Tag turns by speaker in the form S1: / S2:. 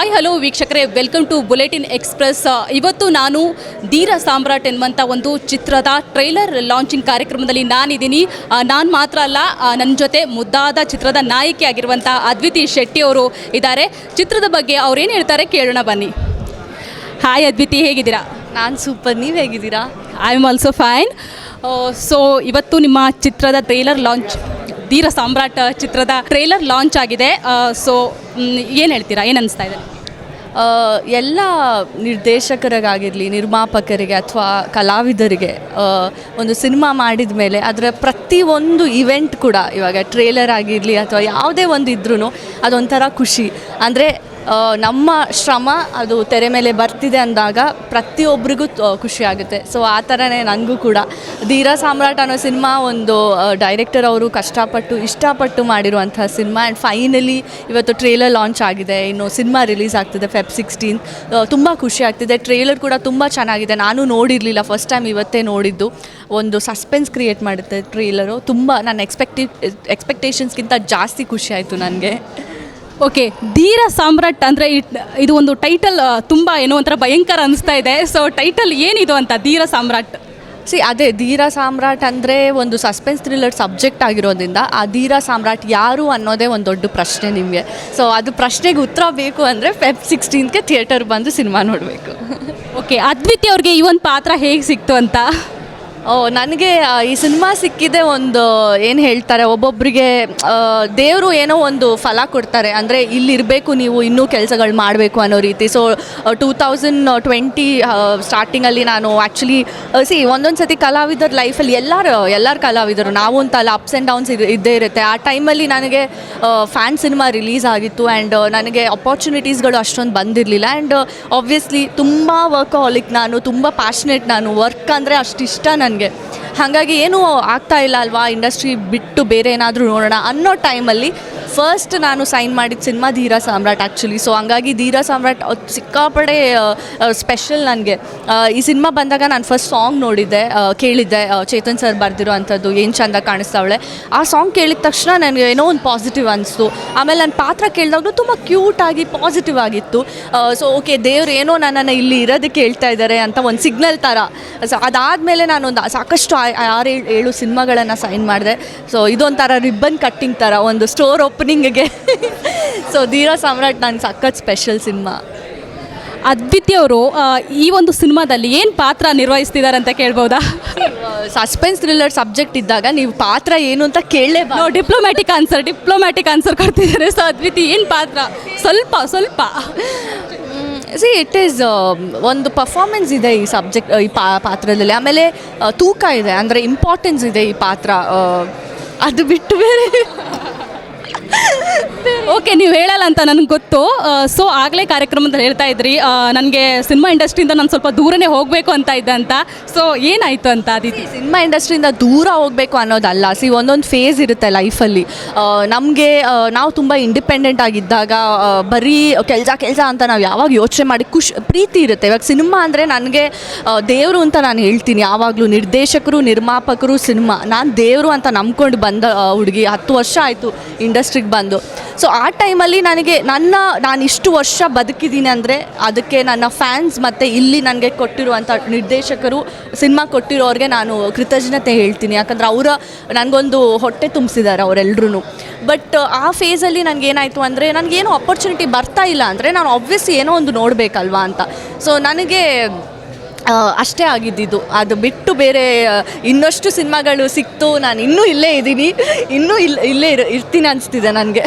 S1: Hi hello ವೀಕ್ಷಕರೇ, welcome to bulletin express. ಇವತ್ತು ನಾನು ಧೀರ ಸಾಮ್ರಾಟ್ ಎನ್ನುವಂಥ ಒಂದು ಚಿತ್ರದ ಟ್ರೈಲರ್ ಲಾಂಚಿಂಗ್ ಕಾರ್ಯಕ್ರಮದಲ್ಲಿ ನಾನಿದ್ದೀನಿ. ನಾನು ಮಾತ್ರ ಅಲ್ಲ, ನನ್ನ ಜೊತೆ ಮುದ್ದಾದ ಚಿತ್ರದ ನಾಯಕಿ ಆಗಿರುವಂಥ ಅದ್ವಿತಿ ಶೆಟ್ಟಿ ಅವರು ಇದ್ದಾರೆ. ಚಿತ್ರದ ಬಗ್ಗೆ ಅವ್ರೇನು ಹೇಳ್ತಾರೆ ಕೇಳೋಣ ಬನ್ನಿ. ಹಾಯ್ ಅದ್ವಿತಿ, ಹೇಗಿದ್ದೀರಾ?
S2: ನಾನು ಸೂಪರ್, ನೀವು ಹೇಗಿದ್ದೀರಾ?
S1: I am also fine. So ಇವತ್ತು ನಿಮ್ಮ ಚಿತ್ರದ ಟ್ರೈಲರ್ ಲಾಂಚ್, ಧೀರ ಸಾಮ್ರಾಟ್ ಚಿತ್ರದ ಟ್ರೈಲರ್ ಲಾಂಚ್ ಆಗಿದೆ. ಸೊ ಏನು ಹೇಳ್ತೀರಾ, ಏನು ಅನಿಸ್ತಾ ಇದೆ?
S2: ಎಲ್ಲ ನಿರ್ದೇಶಕರಿಗಾಗಿರಲಿ, ನಿರ್ಮಾಪಕರಿಗೆ ಅಥವಾ ಕಲಾವಿದರಿಗೆ ಒಂದು ಸಿನಿಮಾ ಮಾಡಿದ ಮೇಲೆ ಅದರ ಪ್ರತಿಯೊಂದು ಇವೆಂಟ್ ಕೂಡ, ಇವಾಗ ಟ್ರೇಲರ್ ಆಗಿರಲಿ ಅಥವಾ ಯಾವುದೇ ಒಂದು ಇದ್ರೂ ಅದೊಂಥರ ಖುಷಿ. ಅಂದರೆ ನಮ್ಮ ಶ್ರಮ ಅದು ತೆರೆ ಮೇಲೆ ಬರ್ತಿದೆ ಅಂದಾಗ ಪ್ರತಿಯೊಬ್ಬರಿಗೂ ಖುಷಿ ಆಗುತ್ತೆ. ಸೊ ಆ ಥರನೇ ನನಗೂ ಕೂಡ ಧೀರ ಸಾಮ್ರಾಟ್ ಅನ್ನೋ ಸಿನಿಮಾ ಒಂದು ಡೈರೆಕ್ಟರ್ ಅವರು ಕಷ್ಟಪಟ್ಟು ಇಷ್ಟಪಟ್ಟು ಮಾಡಿರುವಂಥ ಸಿನಿಮಾ. ಆ್ಯಂಡ್ ಫೈನಲಿ ಇವತ್ತು ಟ್ರೇಲರ್ ಲಾಂಚ್ ಆಗಿದೆ, ಇನ್ನು ಸಿನಿಮಾ ರಿಲೀಸ್ ಆಗ್ತಿದೆ Feb 16. ತುಂಬ ಖುಷಿ ಆಗ್ತಿದೆ. ಟ್ರೇಲರ್ ಕೂಡ ತುಂಬ ಚೆನ್ನಾಗಿದೆ. ನಾನು ನೋಡಿರಲಿಲ್ಲ, ಫಸ್ಟ್ ಟೈಮ್ ಇವತ್ತೇ ನೋಡಿದ್ದು. ಒಂದು ಸಸ್ಪೆನ್ಸ್ ಕ್ರಿಯೇಟ್ ಮಾಡುತ್ತೆ ಟ್ರೇಲರು. ತುಂಬ ನನ್ನ ಎಕ್ಸ್ಪೆಕ್ಟೇಷನ್ಸ್ಗಿಂತ ಜಾಸ್ತಿ ಖುಷಿ ಆಯಿತು ನನಗೆ.
S1: ಓಕೆ, ಧೀರ ಸಾಮ್ರಾಟ್ ಅಂದರೆ ಇದು ಒಂದು ಟೈಟಲ್ ತುಂಬ ಏನೋ ಒಂಥರ ಭಯಂಕರ ಅನಿಸ್ತಾ ಇದೆ. ಸೊ ಟೈಟಲ್ ಏನಿದು ಅಂತ, ಧೀರ ಸಾಮ್ರಾಟ್?
S2: ಅದೇ ಧೀರ ಸಾಮ್ರಾಟ್ ಅಂದರೆ ಒಂದು ಸಸ್ಪೆನ್ಸ್ ಥ್ರಿಲ್ಲರ್ ಸಬ್ಜೆಕ್ಟ್ ಆಗಿರೋದ್ರಿಂದ ಆ ಧೀರ ಸಾಮ್ರಾಟ್ ಯಾರು ಅನ್ನೋದೇ ಒಂದು ದೊಡ್ಡ ಪ್ರಶ್ನೆ ನಿಮಗೆ. ಸೊ ಅದು ಪ್ರಶ್ನೆಗೆ ಉತ್ತರ ಬೇಕು ಅಂದರೆ Feb 16ಗೆ ಥಿಯೇಟರ್ ಬಂದು ಸಿನಿಮಾ ನೋಡಬೇಕು.
S1: ಓಕೆ, ಅದ್ವಿತಿ ಅವ್ರಿಗೆ ಈ ಒಂದು ಪಾತ್ರ ಹೇಗೆ ಸಿಕ್ತು ಅಂತ?
S2: ನನಗೆ ಈ ಸಿನಿಮಾ ಸಿಕ್ಕಿದೆ, ಒಂದು ಏನು ಹೇಳ್ತಾರೆ, ಒಬ್ಬೊಬ್ಬರಿಗೆ ದೇವರು ಏನೋ ಒಂದು ಫಲ ಕೊಡ್ತಾರೆ. ಅಂದರೆ ಇಲ್ಲಿರಬೇಕು ನೀವು, ಇನ್ನೂ ಕೆಲಸಗಳು ಮಾಡಬೇಕು ಅನ್ನೋ ರೀತಿ. ಸೊ 2020 ಸ್ಟಾರ್ಟಿಂಗಲ್ಲಿ ನಾನು ಆ್ಯಕ್ಚುಲಿ ಒಂದೊಂದು ಸತಿ ಕಲಾವಿದರ ಲೈಫಲ್ಲಿ ಎಲ್ಲರ ಕಲಾವಿದರು, ನಾವು ಅಂತಲ್ಲ, ಅಪ್ಸ್ ಆ್ಯಂಡ್ ಡೌನ್ಸ್ ಇದ್ದೇ ಇರುತ್ತೆ. ಆ ಟೈಮಲ್ಲಿ ನನಗೆ ಫ್ಯಾನ್ ಸಿನಿಮಾ ರಿಲೀಸ್ ಆಗಿತ್ತು ಆ್ಯಂಡ್ ನನಗೆ ಅಪಾರ್ಚುನಿಟೀಸ್ಗಳು ಅಷ್ಟೊಂದು ಬಂದಿರಲಿಲ್ಲ. ಆ್ಯಂಡ್ ಆಬ್ವಿಯಸ್ಲಿ ತುಂಬ ವರ್ಕಹಾಲಿಕ್ ನಾನು, ತುಂಬ ಪ್ಯಾಷನೇಟ್ ನಾನು. ವರ್ಕ್ ಅಂದರೆ ಅಷ್ಟಿಷ್ಟ ನನಗೆ. ಹಾಗಾಗಿ ಏನೂ ಆಗ್ತಾ ಇಲ್ಲ ಅಲ್ವಾ, ಇಂಡಸ್ಟ್ರಿ ಬಿಟ್ಟು ಬೇರೆ ಏನಾದರೂ ನೋಡೋಣ ಅನ್ನೋ ಟೈಮಲ್ಲಿ ಫಸ್ಟ್ ನಾನು ಸೈನ್ ಮಾಡಿದ ಸಿನಿಮಾ ಧೀರ ಸಾಮ್ರಾಟ್ ಆ್ಯಕ್ಚುಲಿ. ಸೊ ಹಂಗಾಗಿ ಧೀರ ಸಾಮ್ರಾಟ್ ಸಿಕ್ಕಾಪಡೆ ಸ್ಪೆಷಲ್ ನನಗೆ. ಈ ಸಿನಿಮಾ ಬಂದಾಗ ನಾನು ಫಸ್ಟ್ ಸಾಂಗ್ ನೋಡಿದ್ದೆ, ಕೇಳಿದ್ದೆ, ಚೇತನ್ ಸರ್ ಬರೆದಿರೋ ಅಂಥದ್ದು ಏನು ಚಂದ ಕಾಣಿಸ್ತಾವಳೆ. ಆ ಸಾಂಗ್ ಕೇಳಿದ ತಕ್ಷಣ ನನಗೆ ಏನೋ ಒಂದು ಪಾಸಿಟಿವ್ ಅನಿಸ್ತು. ಆಮೇಲೆ ನನ್ನ ಪಾತ್ರ ಕೇಳಿದಾಗಲೂ ತುಂಬ ಕ್ಯೂಟಾಗಿ ಪಾಸಿಟಿವ್ ಆಗಿತ್ತು. ಸೊ ಓಕೆ, ದೇವ್ರು ಏನೋ ನನ್ನನ್ನು ಇಲ್ಲಿ ಇರೋದಕ್ಕೆ ಹೇಳ್ತಾ ಇದ್ದಾರೆ ಅಂತ ಒಂದು ಸಿಗ್ನಲ್ ಥರ. ಸೊ ಅದಾದಮೇಲೆ ನಾನೊಂದು ಸಾಕಷ್ಟು 6-7 ಸಿನಿಮಾಗಳನ್ನು ಸೈನ್ ಮಾಡಿದೆ. ಸೊ ಇದೊಂಥರ ರಿಬ್ಬನ್ ಕಟ್ಟಿಂಗ್ ಥರ ಒಂದು ಸ್ಟೋರ್ ಓಪನಿಂಗ್ಗೆ. ಸೊ ಧೀರ ಸಾಮ್ರಾಟ್ ನನಗೆ ಸಖತ್ ಸ್ಪೆಷಲ್ ಸಿನಿಮಾ.
S1: ಅದ್ವಿತಿ ಅವರು ಈ ಒಂದು ಸಿನಿಮಾದಲ್ಲಿ ಏನು ಪಾತ್ರ ನಿರ್ವಹಿಸ್ತಿದ್ದಾರೆ ಅಂತ ಕೇಳ್ಬೋದಾ?
S2: ಸಸ್ಪೆನ್ಸ್ ಥ್ರಿಲ್ಲರ್ ಸಬ್ಜೆಕ್ಟ್ ಇದ್ದಾಗ ನೀವು ಪಾತ್ರ ಏನು ಅಂತ ಕೇಳಲೇಬಾರ್ದು.
S1: ಡಿಪ್ಲೊಮ್ಯಾಟಿಕ್ ಆನ್ಸರ್ ಕೊಡ್ತಿದ್ದಾರೆ. ಸೊ ಅದ್ವಿತಿ ಏನು ಪಾತ್ರ, ಸ್ವಲ್ಪ
S2: ಇಟ್ ಈಸ್ ಒಂದು ಪರ್ಫಾರ್ಮೆನ್ಸ್ ಇದೆ ಈ ಸಬ್ಜೆಕ್ಟ್, ಈ ಪಾತ್ರದಲ್ಲಿ. ಆಮೇಲೆ ತೂಕ ಇದೆ, ಅಂದರೆ ಇಂಪಾರ್ಟೆನ್ಸ್ ಇದೆ ಈ ಪಾತ್ರ. ಅದು ಬಿಟ್ಟು ಬೇರೆ
S1: ಓಕೆ, ನೀವು ಹೇಳಲ್ಲ ಅಂತ ನನಗೆ ಗೊತ್ತು. ಸೊ ಆಗಲೇ ಕಾರ್ಯಕ್ರಮದಲ್ಲಿ ಹೇಳ್ತಾ ಇದ್ರಿ, ನನಗೆ ಸಿನಿಮಾ ಇಂಡಸ್ಟ್ರಿಯಿಂದ ನಾನು ಸ್ವಲ್ಪ ದೂರನೇ ಹೋಗಬೇಕು ಅಂತ ಇದ್ದೆ ಅಂತ. ಸೊ ಏನಾಯಿತು ಅಂತ? ಅದಿತಿ,
S2: ಸಿನಿಮಾ ಇಂಡಸ್ಟ್ರಿಯಿಂದ ದೂರ ಹೋಗಬೇಕು ಅನ್ನೋದಲ್ಲ. ಒಂದೊಂದು ಫೇಸ್ ಇರುತ್ತೆ ಲೈಫಲ್ಲಿ. ನಮಗೆ ನಾವು ತುಂಬ ಇಂಡಿಪೆಂಡೆಂಟ್ ಆಗಿದ್ದಾಗ ಬರೀ ಕೆಲಸ ಅಂತ ನಾವು ಯಾವಾಗ ಯೋಚನೆ ಮಾಡಿ ಪ್ರೀತಿ ಇರುತ್ತೆ. ಇವಾಗ ಸಿನಿಮಾ ಅಂದರೆ ನನಗೆ ದೇವರು ಅಂತ ನಾನು ಹೇಳ್ತೀನಿ ಯಾವಾಗಲೂ. ನಿರ್ದೇಶಕರು, ನಿರ್ಮಾಪಕರು, ಸಿನಿಮಾ, ನಾನು ದೇವರು ಅಂತ ನಂಬ್ಕೊಂಡು ಬಂದ ಹುಡುಗಿ. 10 ವರ್ಷ ಆಯಿತು ಇಂಡಸ್ಟ್ರಿಗೆ ಬಂದು. ಸೊ ಆ ಟೈಮಲ್ಲಿ ನಾನು ಇಷ್ಟು ವರ್ಷ ಬದುಕಿದ್ದೀನಿ ಅಂದರೆ ಅದಕ್ಕೆ ನನ್ನ ಫ್ಯಾನ್ಸ್ ಮತ್ತು ಇಲ್ಲಿ ನನಗೆ ಕೊಟ್ಟಿರುವಂಥ ನಿರ್ದೇಶಕರು, ಸಿನಿಮಾ ಕೊಟ್ಟಿರೋರಿಗೆ ನಾನು ಕೃತಜ್ಞತೆ ಹೇಳ್ತೀನಿ. ಯಾಕಂದರೆ ನನಗೊಂದು ಹೊಟ್ಟೆ ತುಂಬಿಸಿದ್ದಾರೆ ಅವರೆಲ್ಲರೂ. ಬಟ್ ಆ ಫೇಸಲ್ಲಿ ನನಗೇನಾಯಿತು ಅಂದರೆ, ನನಗೇನು ಅಪರ್ಚುನಿಟಿ ಬರ್ತಾ ಇಲ್ಲ ಅಂದರೆ ನಾನು ಆಬ್ವಿಯಸ್ಲಿ ಏನೋ ಒಂದು ನೋಡಬೇಕಲ್ವಾ ಅಂತ. ಸೊ ನನಗೆ ಅಷ್ಟೇ ಆಗಿದ್ದಿದ್ದು. ಅದು ಬಿಟ್ಟು ಬೇರೆ ಇನ್ನಷ್ಟು ಸಿನಿಮಾಗಳು ಸಿಕ್ತು, ನಾನು ಇನ್ನೂ ಇಲ್ಲೇ ಇದ್ದೀನಿ, ಇನ್ನೂ ಇಲ್ಲೇ ಇರ್ತೀನಿ ಅನಿಸ್ತಿದೆ ನನಗೆ.